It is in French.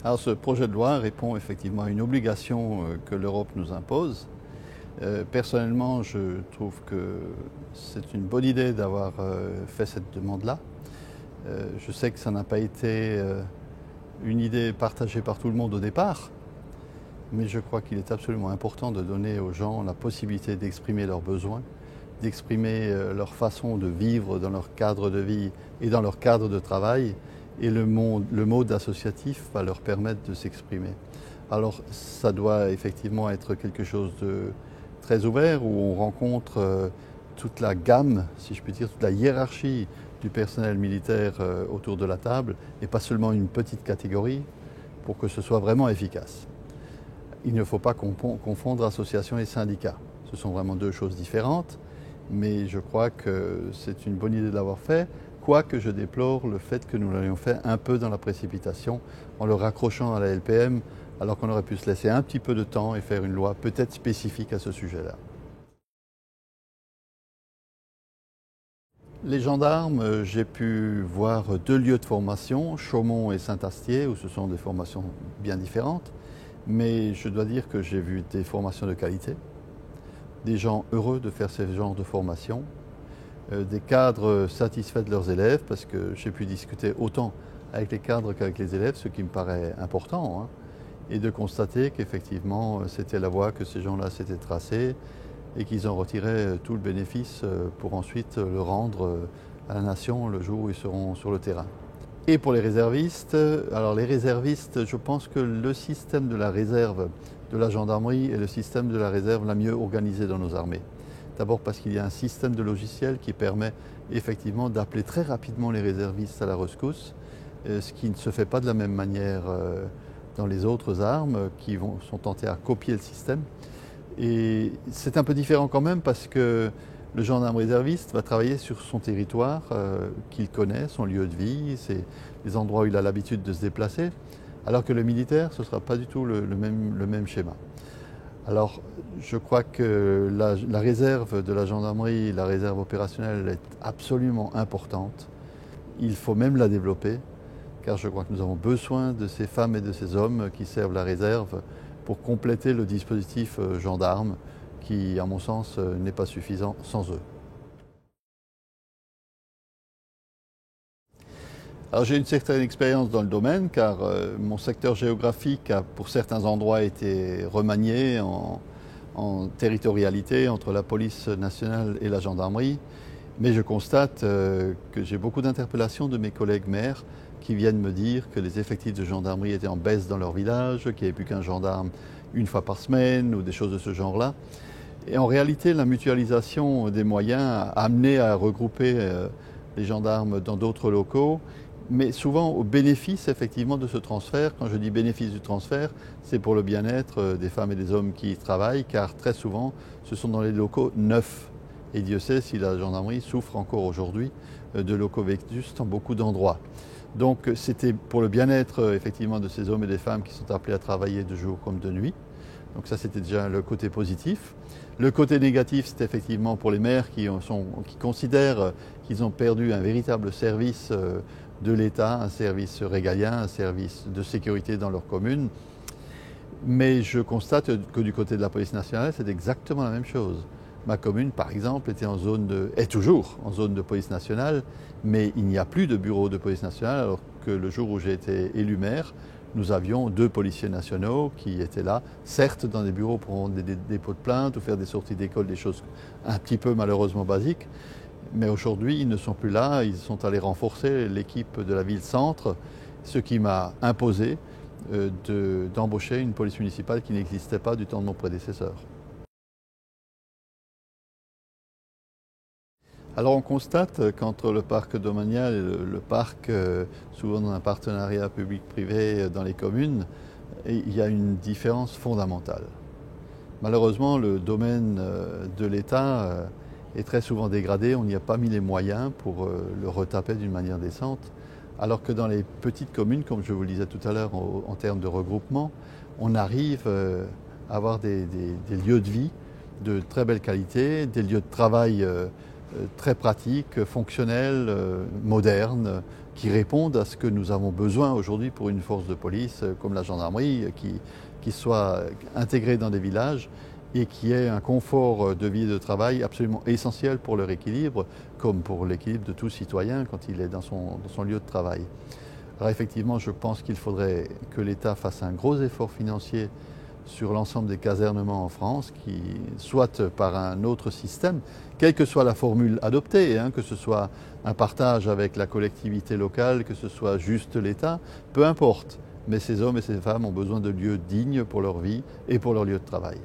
Alors ce projet de loi répond effectivement à une obligation que l'Europe nous impose. Personnellement, je trouve que c'est une bonne idée d'avoir fait cette demande-là. Je sais que ça n'a pas été une idée partagée par tout le monde au départ, mais je crois qu'il est absolument important de donner aux gens la possibilité d'exprimer leurs besoins, d'exprimer leur façon de vivre dans leur cadre de vie et dans leur cadre de travail. Et le mode associatif va leur permettre de s'exprimer. Alors ça doit effectivement être quelque chose de très ouvert où on rencontre toute la gamme, si je puis dire, toute la hiérarchie du personnel militaire autour de la table et pas seulement une petite catégorie pour que ce soit vraiment efficace. Il ne faut pas confondre association et syndicat. Ce sont vraiment deux choses différentes, mais je crois que c'est une bonne idée de l'avoir fait. Quoique je déplore le fait que nous l'ayons fait un peu dans la précipitation, en le raccrochant à la LPM, alors qu'on aurait pu se laisser un petit peu de temps et faire une loi peut-être spécifique à ce sujet-là. Les gendarmes, j'ai pu voir deux lieux de formation, Chaumont et Saint-Astier, où ce sont des formations bien différentes, mais je dois dire que j'ai vu des formations de qualité, des gens heureux de faire ce genre de formation, des cadres satisfaits de leurs élèves, parce que j'ai pu discuter autant avec les cadres qu'avec les élèves, ce qui me paraît important, hein, et de constater qu'effectivement c'était la voie que ces gens-là s'étaient tracée et qu'ils en retiraient tout le bénéfice pour ensuite le rendre à la nation le jour où ils seront sur le terrain. Et pour les réservistes, alors les réservistes, je pense que le système de la réserve de la gendarmerie est le système de la réserve la mieux organisée dans nos armées. D'abord parce qu'il y a un système de logiciel qui permet effectivement d'appeler très rapidement les réservistes à la rescousse, ce qui ne se fait pas de la même manière dans les autres armes qui sont tentées à copier le système. Et c'est un peu différent quand même parce que le gendarme réserviste va travailler sur son territoire qu'il connaît, son lieu de vie, c'est les endroits où il a l'habitude de se déplacer, alors que le militaire, ce ne sera pas du tout le même schéma. Alors, je crois que la réserve de la gendarmerie, la réserve opérationnelle est absolument importante. Il faut même la développer, car je crois que nous avons besoin de ces femmes et de ces hommes qui servent la réserve pour compléter le dispositif gendarme, qui, à mon sens, n'est pas suffisant sans eux. Alors j'ai une certaine expérience dans le domaine car mon secteur géographique a pour certains endroits été remanié en territorialité entre la police nationale et la gendarmerie. Mais je constate que j'ai beaucoup d'interpellations de mes collègues maires qui viennent me dire que les effectifs de gendarmerie étaient en baisse dans leur village, qu'il n'y avait plus qu'un gendarme une fois par semaine ou des choses de ce genre-là. Et en réalité, la mutualisation des moyens a amené à regrouper les gendarmes dans d'autres locaux, mais souvent au bénéfice effectivement de ce transfert. Quand je dis bénéfice du transfert, c'est pour le bien-être des femmes et des hommes qui y travaillent, car très souvent, ce sont dans les locaux neufs. Et Dieu sait si la gendarmerie souffre encore aujourd'hui de locaux vétustes dans beaucoup d'endroits. Donc c'était pour le bien-être effectivement de ces hommes et des femmes qui sont appelés à travailler de jour comme de nuit. Donc ça c'était déjà le côté positif. Le côté négatif, c'est effectivement pour les maires qui considèrent qu'ils ont perdu un véritable service de l'État, un service régalien, un service de sécurité dans leur commune. Mais je constate que du côté de la police nationale, c'est exactement la même chose. Ma commune, par exemple, est toujours en zone de police nationale, mais il n'y a plus de bureau de police nationale, alors que le jour où j'ai été élu maire, nous avions 2 policiers nationaux qui étaient là, certes dans des bureaux pour rendre des dépôts de plainte ou faire des sorties d'école, des choses un petit peu malheureusement basiques. Mais aujourd'hui, ils ne sont plus là, ils sont allés renforcer l'équipe de la ville-centre, ce qui m'a imposé d'embaucher une police municipale qui n'existait pas du temps de mon prédécesseur. Alors on constate qu'entre le parc domanial et le parc, souvent dans un partenariat public-privé dans les communes, il y a une différence fondamentale. Malheureusement, le domaine de l'État est très souvent dégradé, on n'y a pas mis les moyens pour le retaper d'une manière décente, alors que dans les petites communes, comme je vous le disais tout à l'heure en termes de regroupement, on arrive à avoir des lieux de vie de très belle qualité, des lieux de travail très pratiques, fonctionnelles, modernes, qui répondent à ce que nous avons besoin aujourd'hui pour une force de police comme la gendarmerie, qui soit intégrée dans des villages et qui ait un confort de vie et de travail absolument essentiel pour leur équilibre, comme pour l'équilibre de tout citoyen quand il est dans son lieu de travail. Alors effectivement, je pense qu'il faudrait que l'État fasse un gros effort financier sur l'ensemble des casernements en France, soit par un autre système, quelle que soit la formule adoptée, que ce soit un partage avec la collectivité locale, que ce soit juste l'État, peu importe. Mais ces hommes et ces femmes ont besoin de lieux dignes pour leur vie et pour leur lieu de travail.